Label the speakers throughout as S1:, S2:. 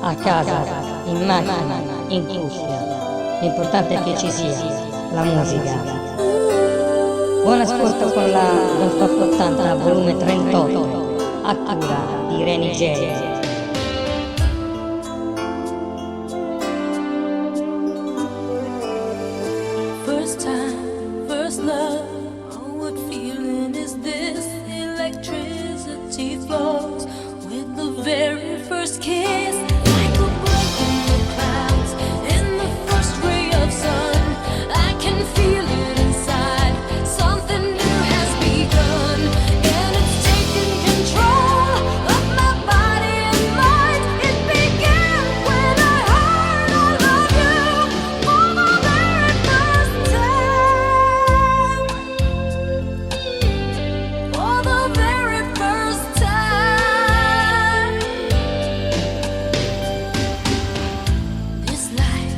S1: a casa, in macchina, in cuffia. L'importante è che ci sia la musica. Buon ascolto con la Vol 80 volume 38 a cura di Reny Jay.
S2: First time, first love. Oh, what feeling is this? Electricity flows with the very first kiss. Like a break in the clouds, in the first ray of sun. I can feel it inside. Something new has begun, and it's taken control of my body and mind. It began when I heard I love you for the very first time. For the very first time. This life,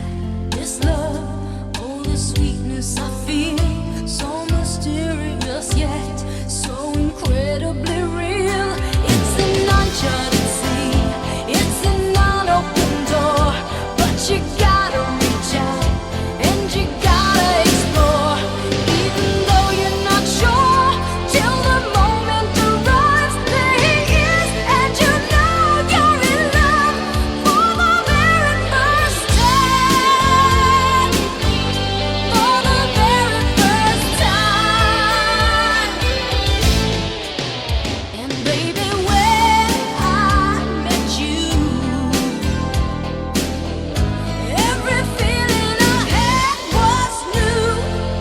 S2: this love, oh, the sweetness I feel, so mysterious yet so incredibly real. It's an uncharted sea, it's an unopened door, but you gotta reach out and you gotta explore, even though you're not sure till the moment arrives. There he is, and you know you're in love for the very first time. For the very first time. And baby, when I met you, every feeling I had was new.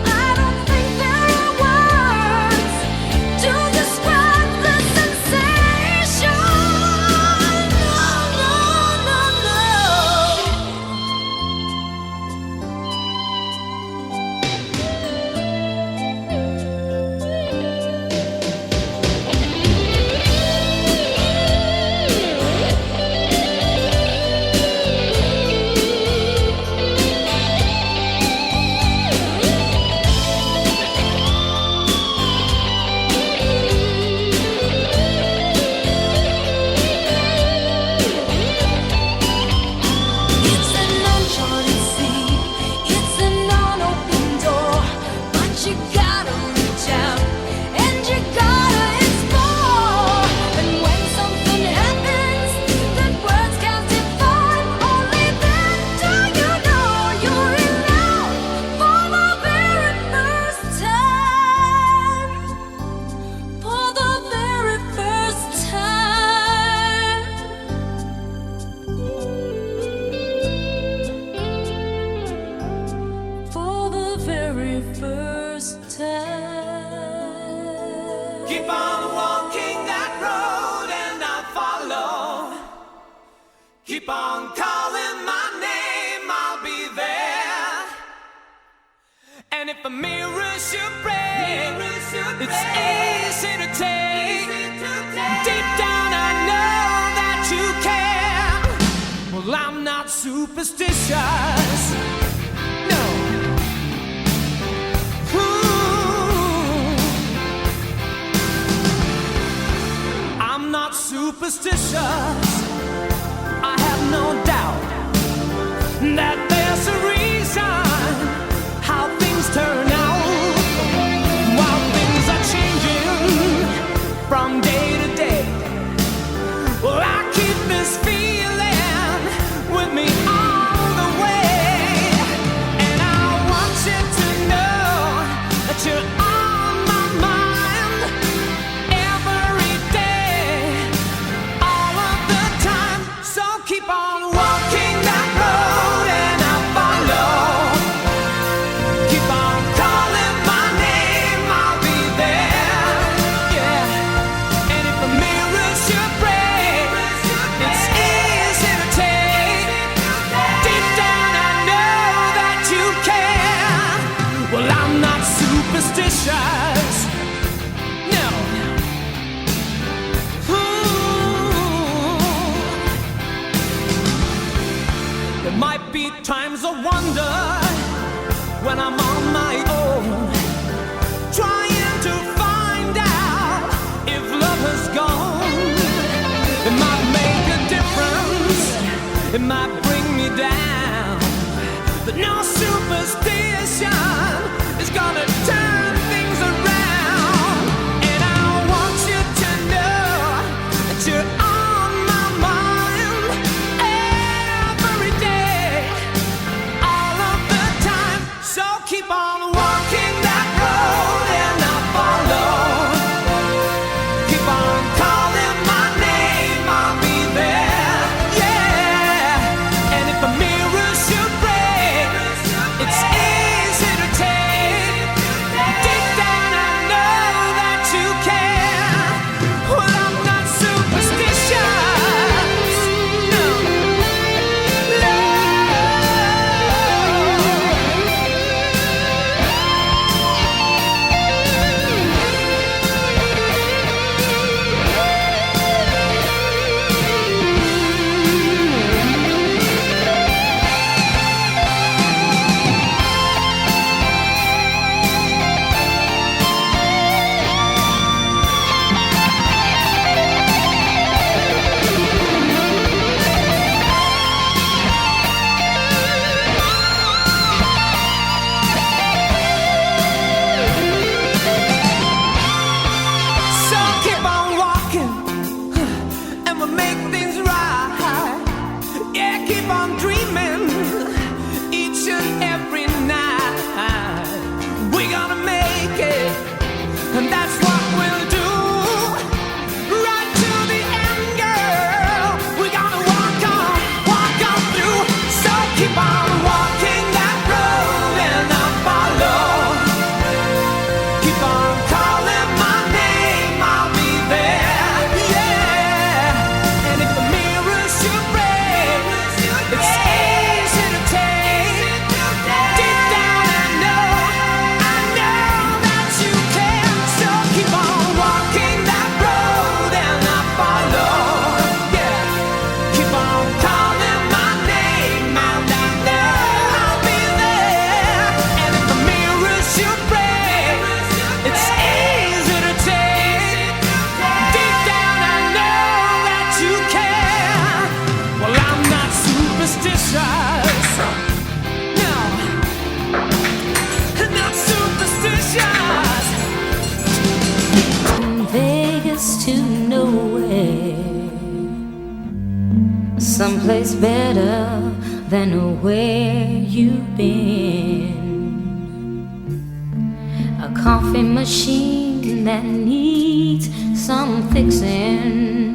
S2: I don't think there are words to describe the sensation. No, no, no, no. It's an uncharted sea, it's an unopened door, but you gotta reach out and you gotta explore. And when something happens that words can't define, only then do you know you're in love for the very first time. For the very first time. For the very first time.
S3: Keep on walking that road and I'll follow. Keep on calling my name, I'll be there. And if a mirror should break, it's easy to take. Deep down I know that you care. Well, I'm not superstitious. No. I'm not superstitious. I have no doubt that there's a reason how things turn out. While things are changing from day to day, well, I keep this feeling with me all the way. And I want you to know that you're on my mind every day, all of the time. So keep on walking that road and I'll follow. Keep on calling my name, I'll be there. Yeah. And if a mirror should break, it's easy to take. Deep down I know that you care. Well, I'm not superstitious. No. There might be times of wonder when I'm on my own, trying to find out if love has gone. It might make a difference it might bring me down, but no superstition is gonna turn things around. And I want you to know that you're on my mind every day, all of the time. So keep on walking that road and I'll follow. Keep on calling my name, I'll be there. Yeah, and if a mirror should break, it's easy to take. Deep down I know that you care. Well, I'm not superstitious, no, no. So keep on walking, and we'll make things right. Yeah, keep on dreaming each and every night. We're gonna make it, and that's what we'll do. Right to the end, girl. We're gonna walk on through. So keep on walking that road, and I'll follow. Keep on calling my name, I'll be there. Yeah, and if the mirror should break, it's easy to take. Deep down I know that you care. So keep on walking that road and I'll follow. Yeah, keep on calling my name, I'll be there. And if the mirror should break, it's easy to take. Deep down I know that you care. Well, I'm not superstitious, no, not superstitious.
S2: From Vegas to nowhere, someplace better than where you've been. A coffee machine that needs some fixing,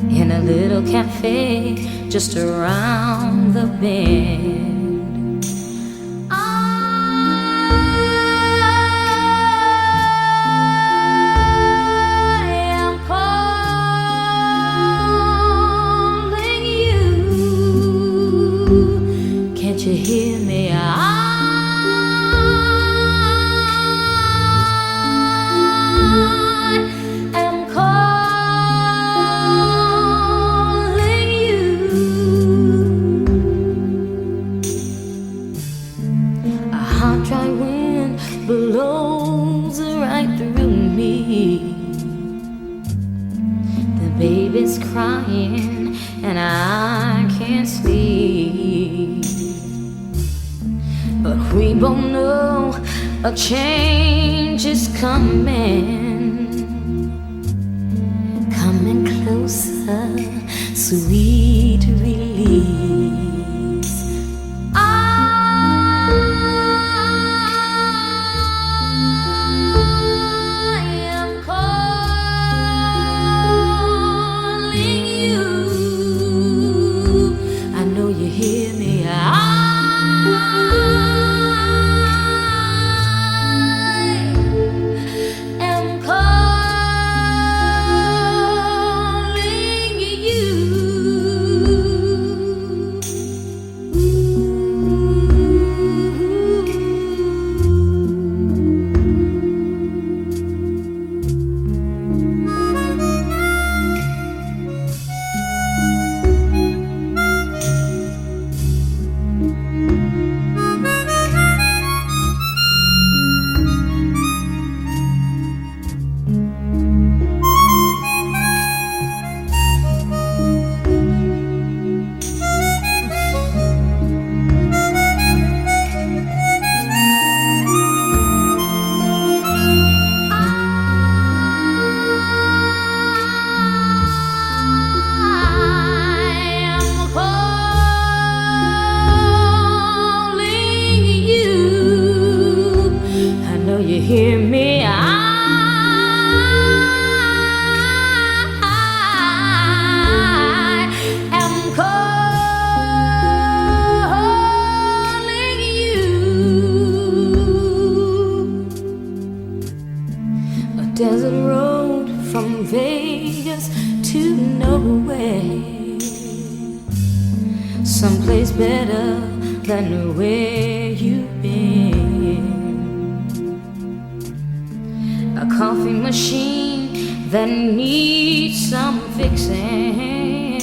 S2: in a little cafe just around the bend. I am calling you. Can't you hear me? I am calling you. A hot, dry wind blows right through me. The baby's crying and I can't sleep. But we both know a change is coming. Coming closer, sweet release. I am calling you. I know you hear me. I am calling you. take us to nowhere, someplace better than where you've been. A coffee machine that needs some fixing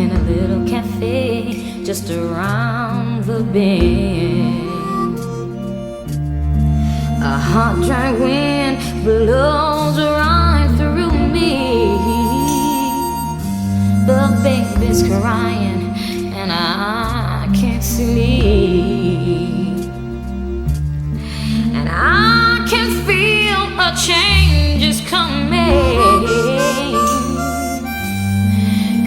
S2: in a little cafe just around the bend. A hot, dry wind blows right through me. The baby's crying and I can't sleep. And I can feel a change is coming.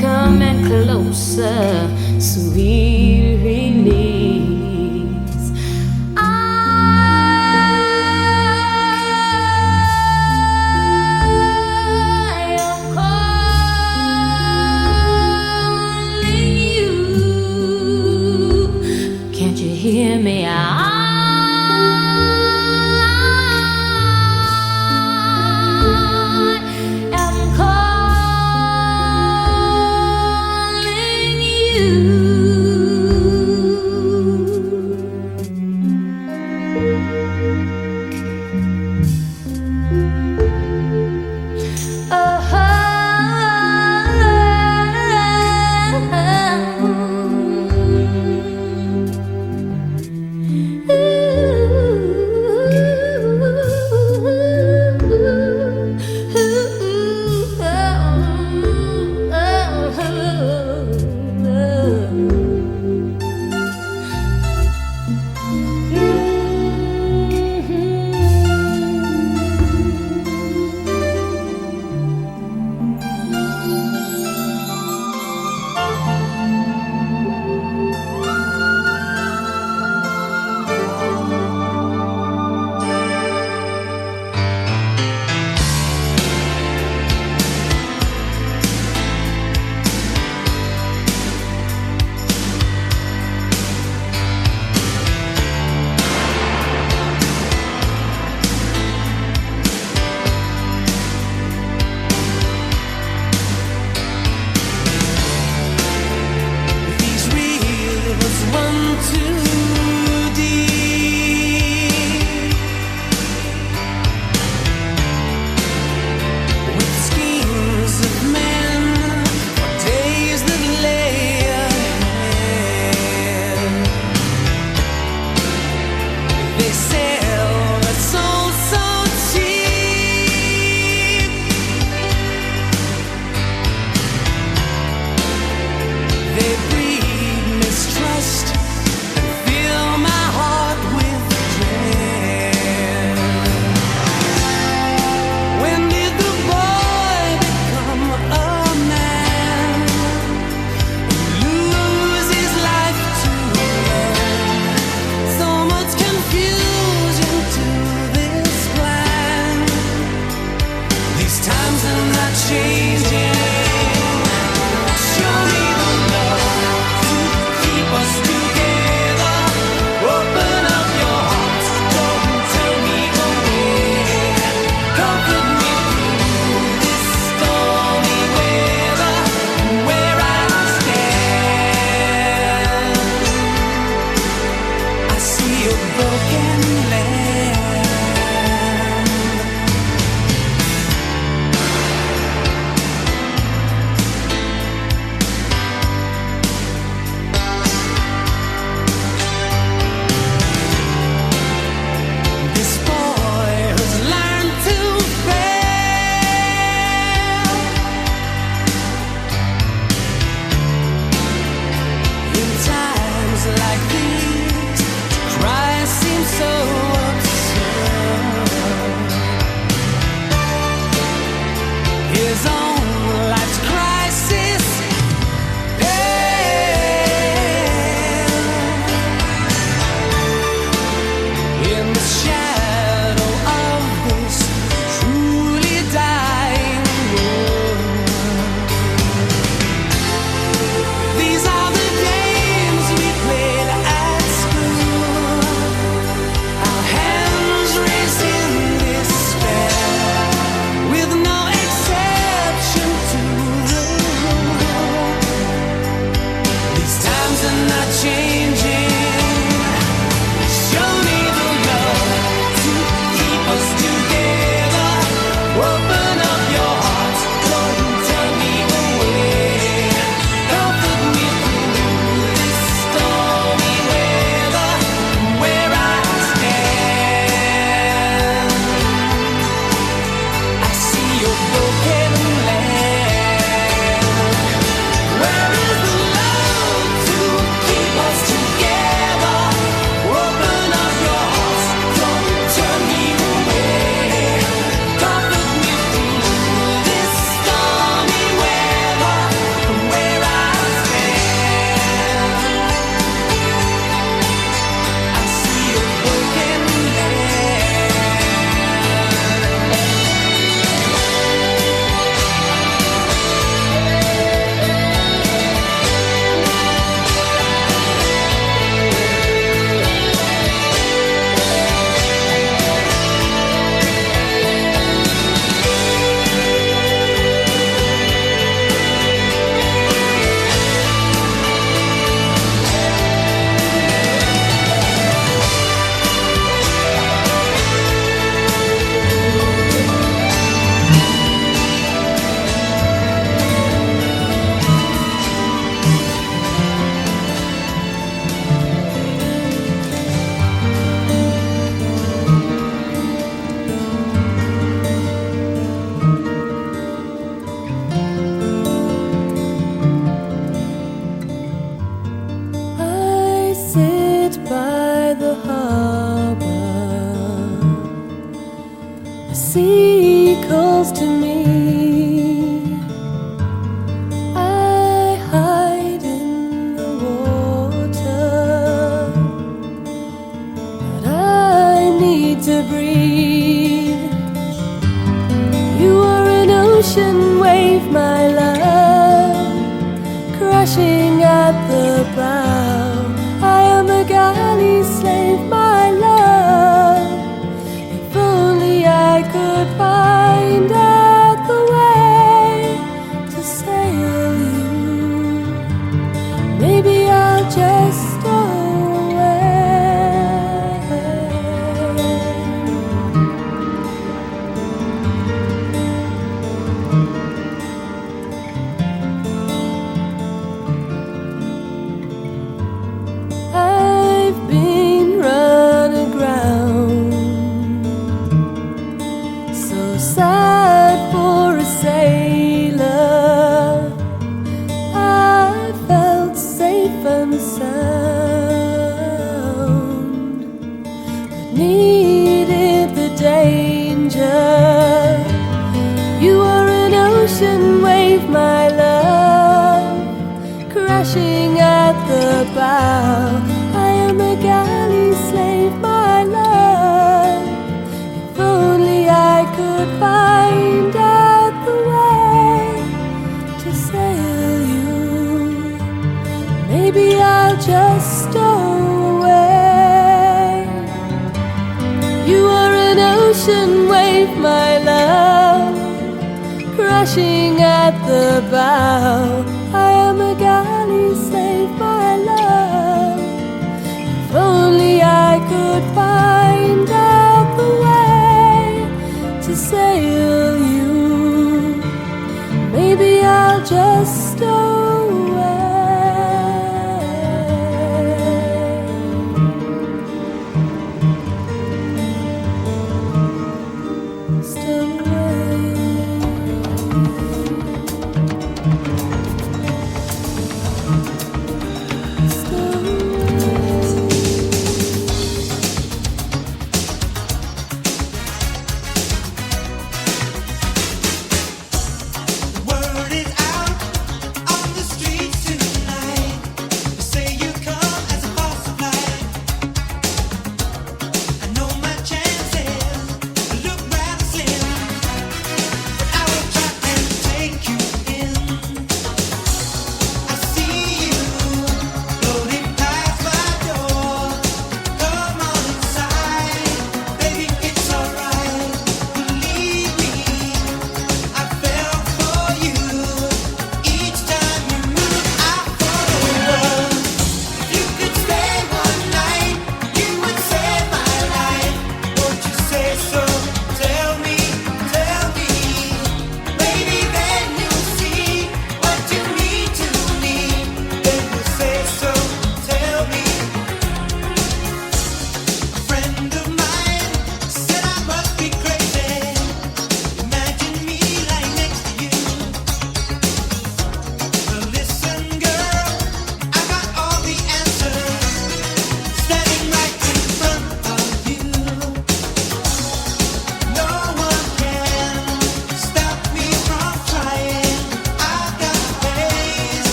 S2: Coming closer, sweet release. I am calling you. Can't you hear me? I am calling you. ocean wave, my love, crashing at the bow. I am a galley slave, my love. If only I could find out the way to sail you, maybe I'll just go away. I've been run aground, so sad for a sailor. I felt safe and sound, but needed the danger. You are an ocean wave, my love, crashing at the bow. I am a galley slave, my love. If only I could find out the way to sail you, maybe I'll just stow away. You are an ocean wave, my love, crashing at the bow. I am a galley slave, my love. If only I could find out the way to sail you, maybe I'll just stow away. Stow away.
S4: Word is out, I'm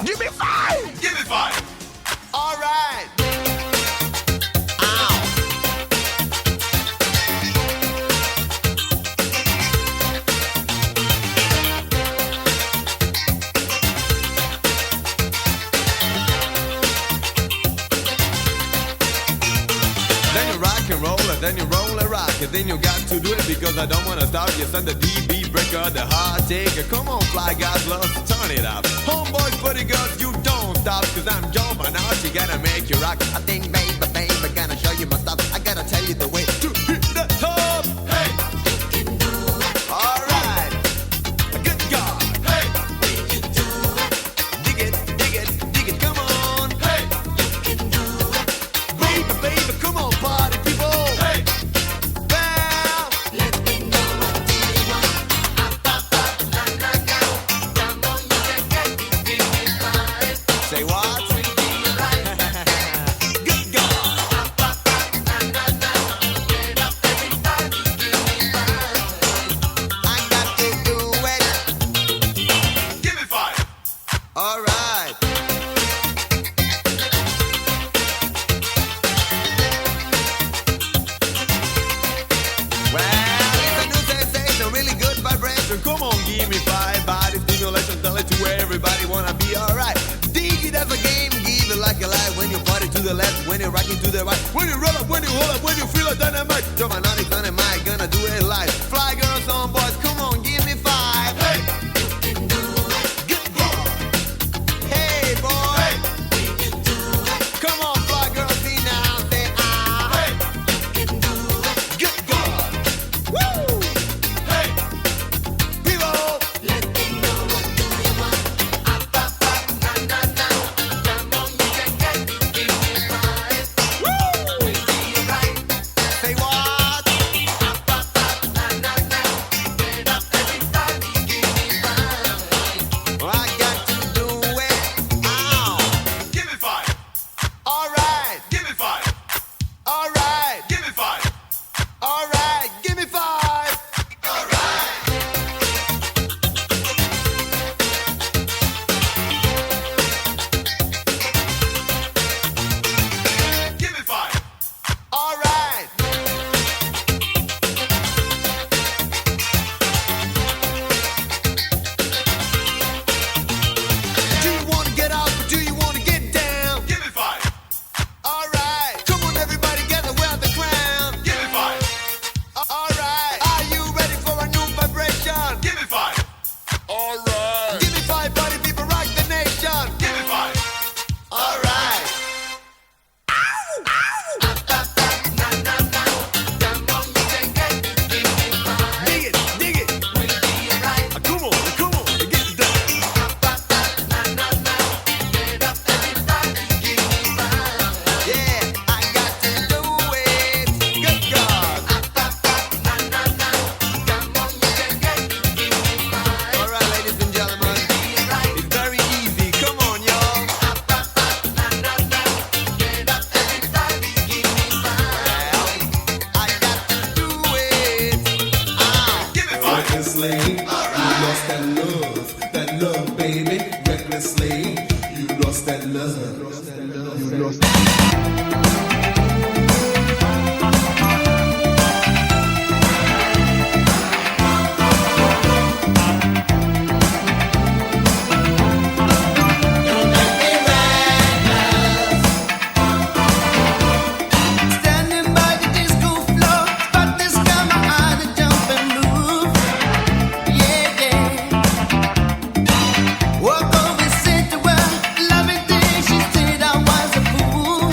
S4: Give me five.
S5: Give me five.
S4: All right. Ow.
S5: Then you rock and roll it, then you roll and rock it. Then you got to do it because I don't wanna stop. You send the DB breaker, the hard taker. Come on, fly guys, love to turn it up. Homeboys, buddy girls, you don't stop. Cause I'm Joe by now, she gotta make you rock. I think, baby, gonna show you my stuff. I gotta tell you the way to hit the top. Hey, you can do it. Alright, good God. Hey, you can do it. Dig it, dig it, dig it, come on. Hey, you can do it. Baby, come on, party people. Hey, well, let me know what you want. Come on, you can get it, give me five. Say what? Good God. I got to do it. Give me five. All right. Well, it's a new sensation, really good vibration. Come on, give me five. Body stimulation, tell it to everybody, wanna be alright. Dig it as a game, give it like a light. When you party to the left, when you're rocking to the right, when you roll up, when you hold up, when you feel a dynamite. So my naughty son and mine gonna do it live. Fly girls on boys, come on, give me five. Hey, you can do it. Good boy. Hey boy. Hey, we can do it. Come on, fly girls, be now, say ah. Hey, you can do it. Good God. Woo. Hey, people. Let me know what do you want. Come on, you can get it. Give me five. Woo. We'll be right. Say what? Get up everybody, give me five. I got to do it. Ow. Give me five. All right. Give me five. All right. Give me five. All right. Give me five. All right. Give me five. All right. Do you want to get up or do you want to get down? Give me five. All right. Come on, everybody, gather round the crown. Give me five. All right. Are you ready for a new vibration? Give me five. All right. Give me five, buddy, people, rock the nation. Give me five. All right. Ow! Ow! Come on, you can get it. Give me five. Dig it, dig it. We'll be right. Come on, get it done. Get up everybody, give me five. Yeah, I got to do it. Good God. Come on, you can get it. Give me five. All right, ladies and gentlemen. It's very easy. Come on, y'all. Get up everybody, give me five. I got to do it. Give me five.
S6: Recklessly, you lost that love, baby. Recklessly, you lost that love. You lost
S2: Standing by the disco floor, spot this guy, my eye to jump and move. Yeah, yeah. Walk over, sit to her, loving thing. She said I was a fool.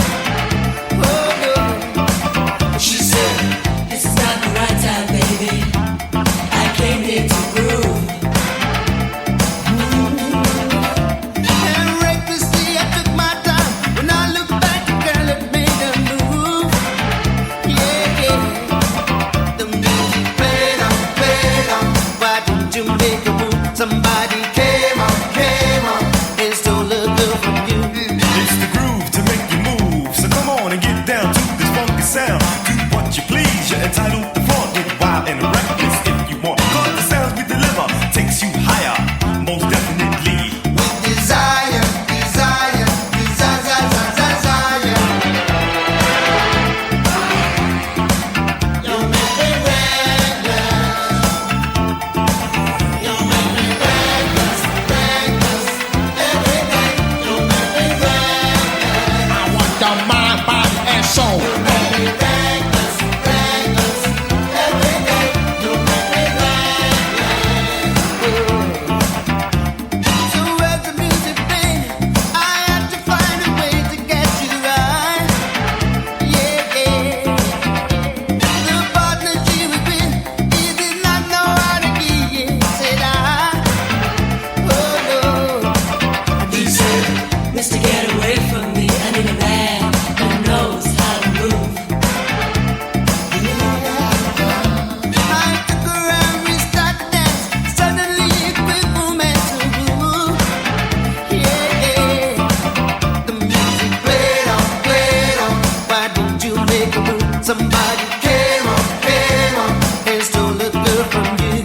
S6: our mind, body, and soul. You make me reckless, reckless. Every day you make me reckless. So as the music plays, I have to find a way to get you right. Yeah, yeah. The partner she was with, he did not know how to give it. Said I, oh no.
S2: He said, Mister, get away from me. I need a man who knows how to move.
S6: I took her and we started dance. Suddenly it went romance to move. Yeah, yeah. The music played on, played on. Why don't you make a move? Somebody came on, and stole the girl from you.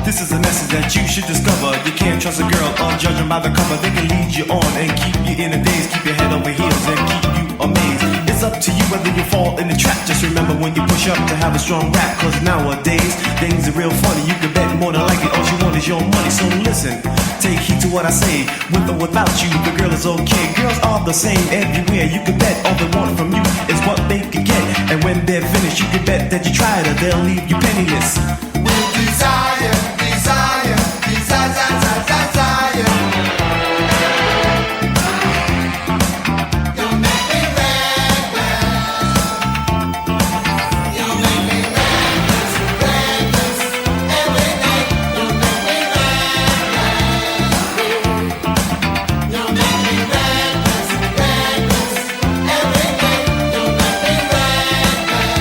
S7: This is a message that you should discover. You can't trust a girl judging by the cover. They can lead you on and keep you in a daze, keep your head over heels and keep you amazed. It's up to you whether you fall in the trap. Just remember when you push up to have a strong rap. Cause nowadays, things are real funny. You can bet more than likely all you want is your money. So listen, take heed to what I say. With or without you, the girl is okay. Girls are the same everywhere. You can bet all they want from you is what they can get. And when they're finished, you can bet that you tried her, they'll leave you penniless.
S6: With desire, desire, desire, desire, desire. You make me reckless. You make me reckless, reckless. Every day you make me reckless. You make me reckless, reckless. Every day you make me reckless. You make me reckless, reckless. Every day you make me reckless.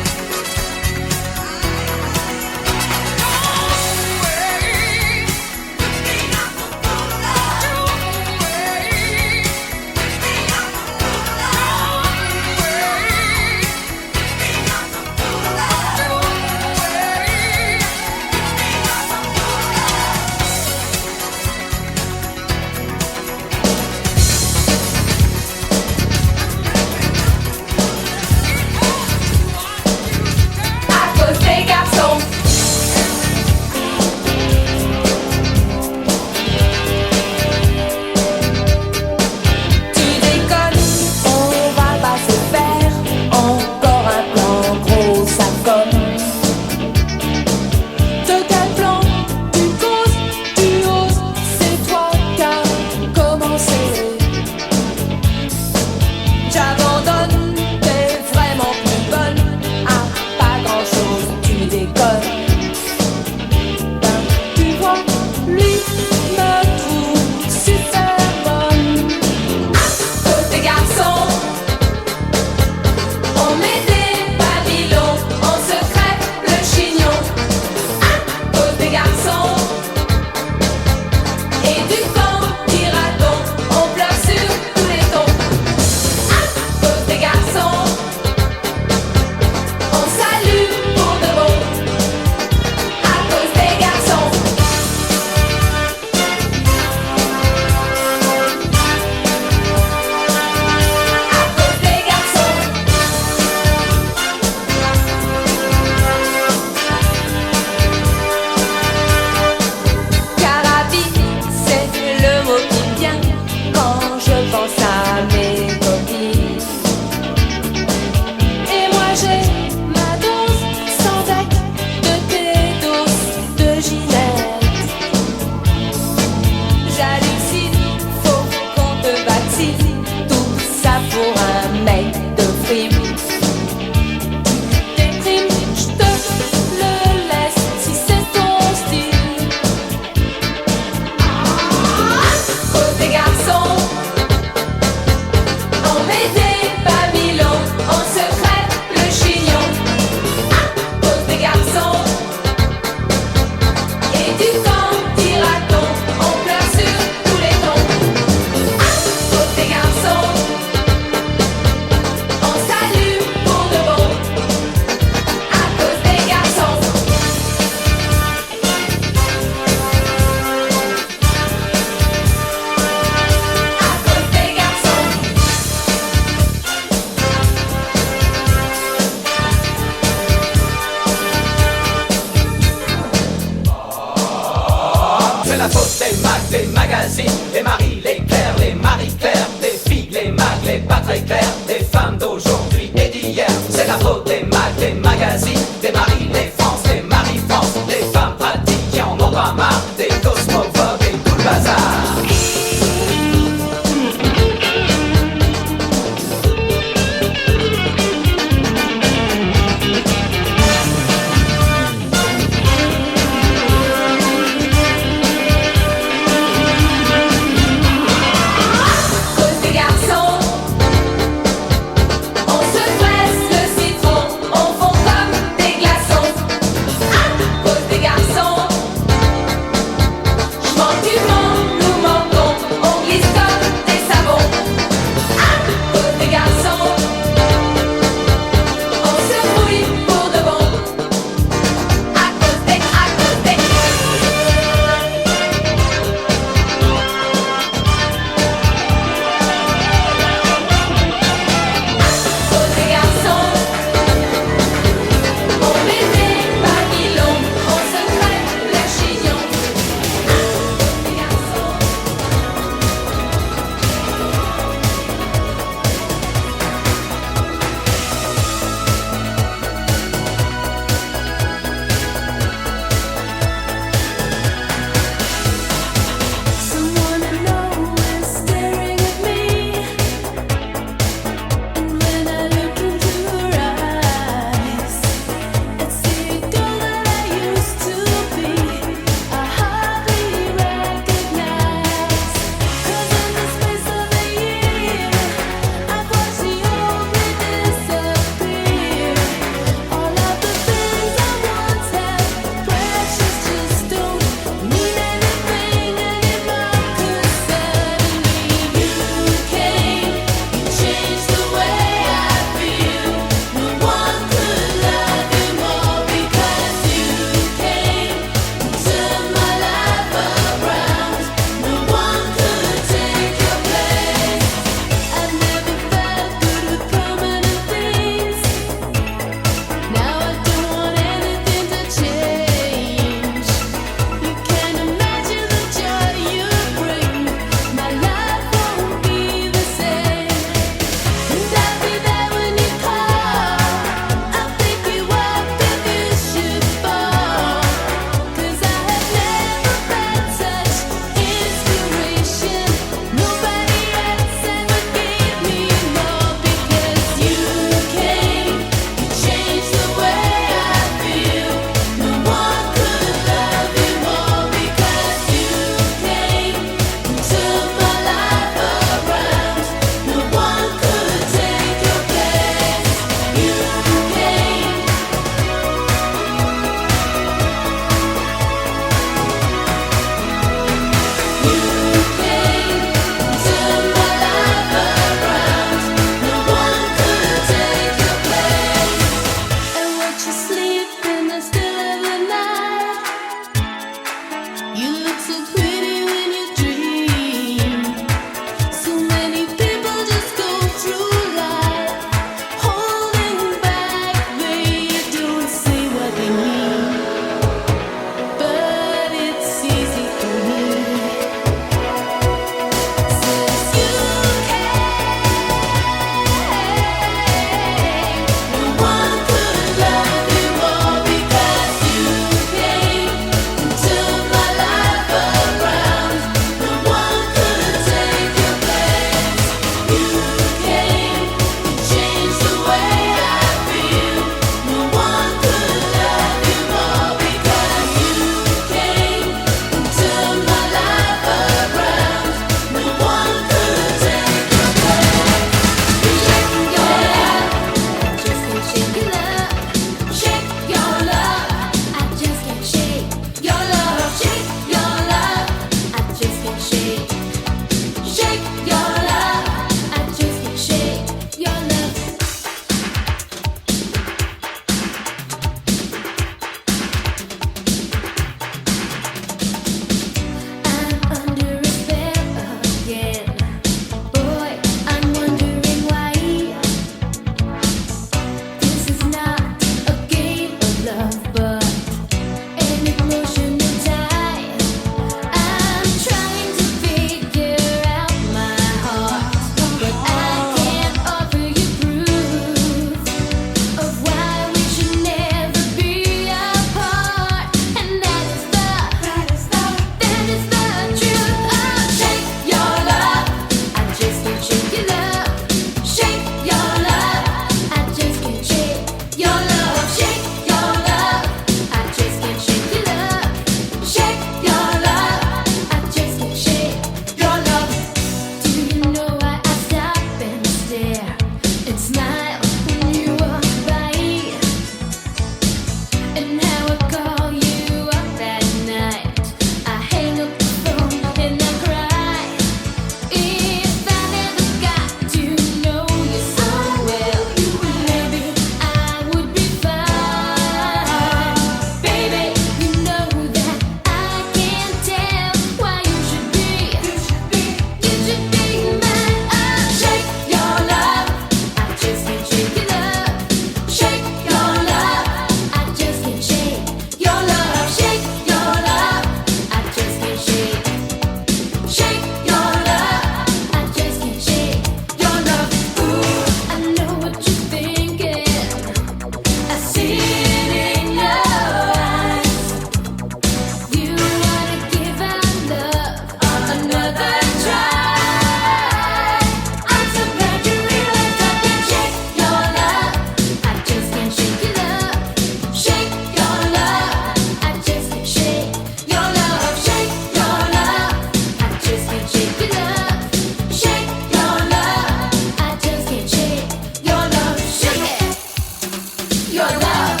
S2: your love.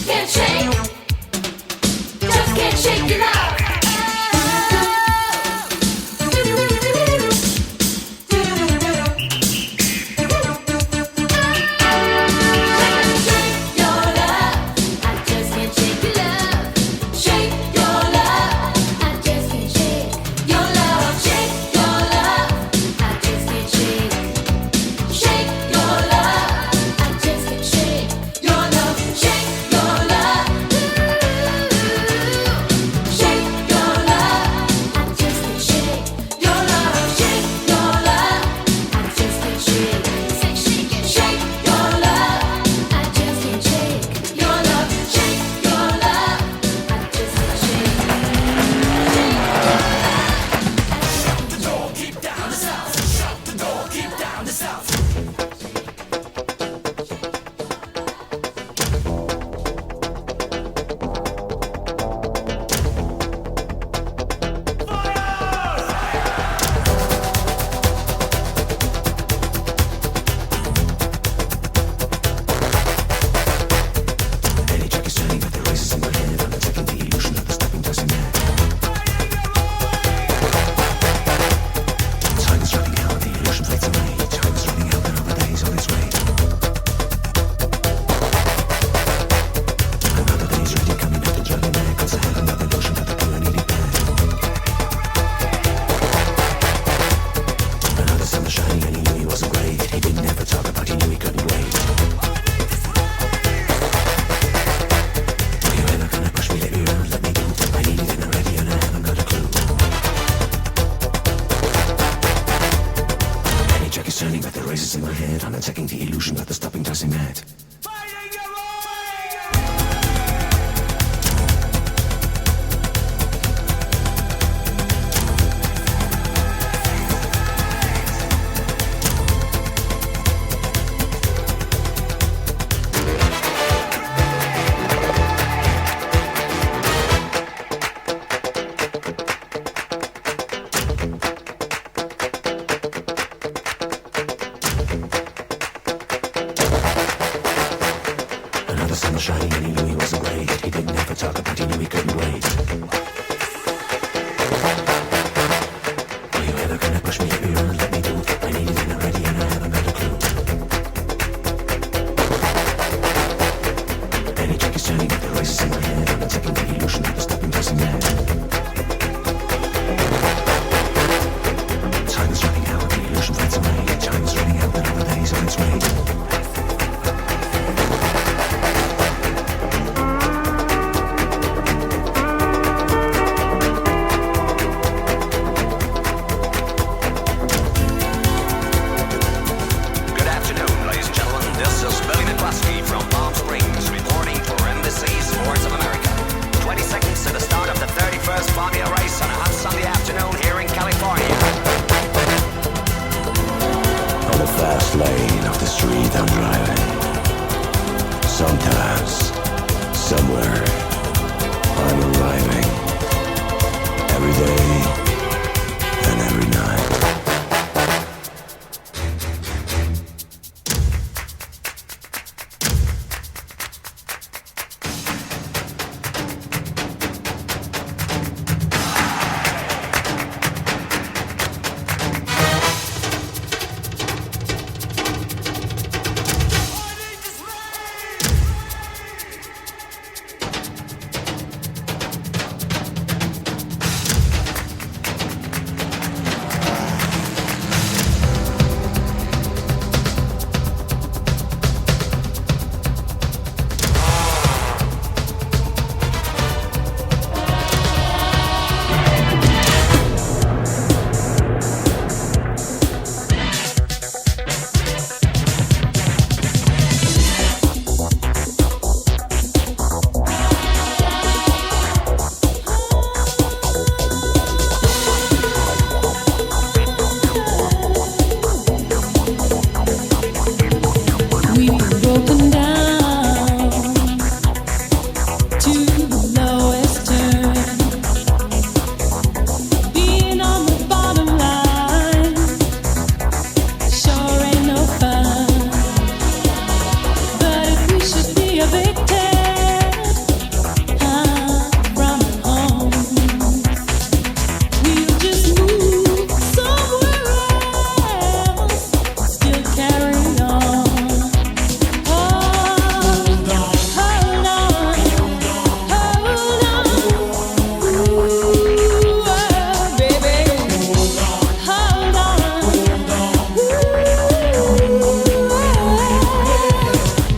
S2: Can't shake, just can't shake your love.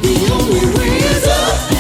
S6: The only way is up.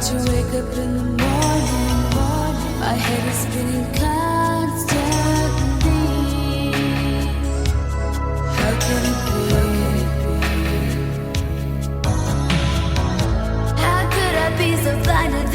S2: to wake up in the morning. My head is spinning constantly. How can it be? How could I be so blinded